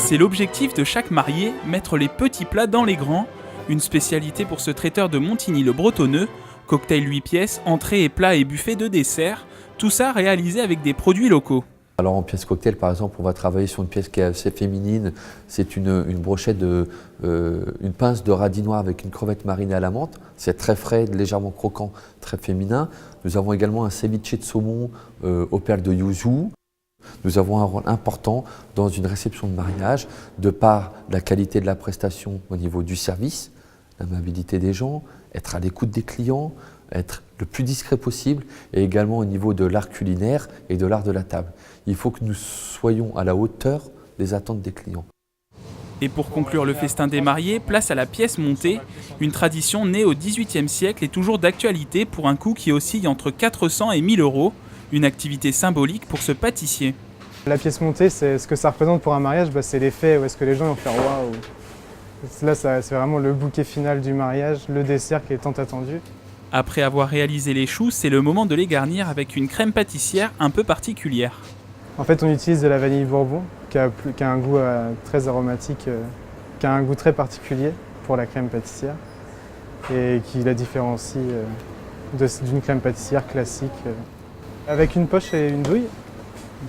C'est l'objectif de chaque marié, mettre les petits plats dans les grands, une spécialité pour ce traiteur de Montigny-le-Bretonneux, cocktail 8 pièces, entrées et plats et buffet de dessert, tout ça réalisé avec des produits locaux. Alors en pièce cocktail, par exemple, on va travailler sur une pièce qui est assez féminine. C'est une brochette une pince de radis noir avec une crevette marinée à la menthe. C'est très frais, légèrement croquant, très féminin. Nous avons également un ceviche de saumon aux perles de yuzu. Nous avons un rôle important dans une réception de mariage, de par la qualité de la prestation au niveau du service, l'amabilité des gens, être à l'écoute des clients, être le plus discret possible, et également au niveau de l'art culinaire et de l'art de la table. Il faut que nous soyons à la hauteur des attentes des clients. Et pour conclure le festin des mariés, place à la pièce montée, une tradition née au XVIIIe siècle et toujours d'actualité pour un coût qui oscille entre 400 et 1000 euros, une activité symbolique pour ce pâtissier. La pièce montée, c'est ce que ça représente pour un mariage, c'est l'effet où est-ce que les gens vont faire waouh. Là, c'est vraiment le bouquet final du mariage, le dessert qui est tant attendu. Après avoir réalisé les choux, c'est le moment de les garnir avec une crème pâtissière un peu particulière. En fait, on utilise de la vanille bourbon qui a un goût très aromatique, qui a un goût très particulier pour la crème pâtissière et qui la différencie d'une crème pâtissière classique. Avec une poche et une douille,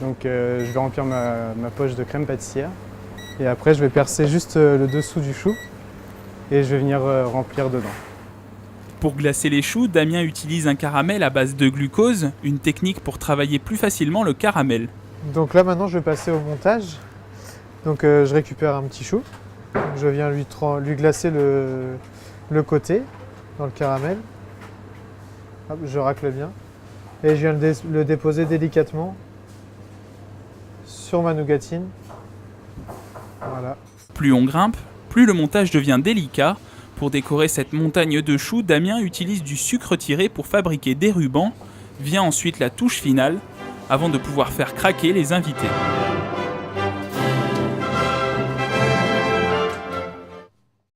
donc je vais remplir ma poche de crème pâtissière et après je vais percer juste le dessous du chou et je vais venir remplir dedans. Pour glacer les choux, Damien utilise un caramel à base de glucose, une technique pour travailler plus facilement le caramel. Donc là maintenant je vais passer au montage. Donc je récupère un petit chou, je viens lui glacer le côté dans le caramel. Hop, je racle bien et je viens le déposer délicatement sur ma nougatine. Voilà. Plus on grimpe, plus le montage devient délicat. Pour décorer cette montagne de choux, Damien utilise du sucre tiré pour fabriquer des rubans. Vient ensuite la touche finale, avant de pouvoir faire craquer les invités.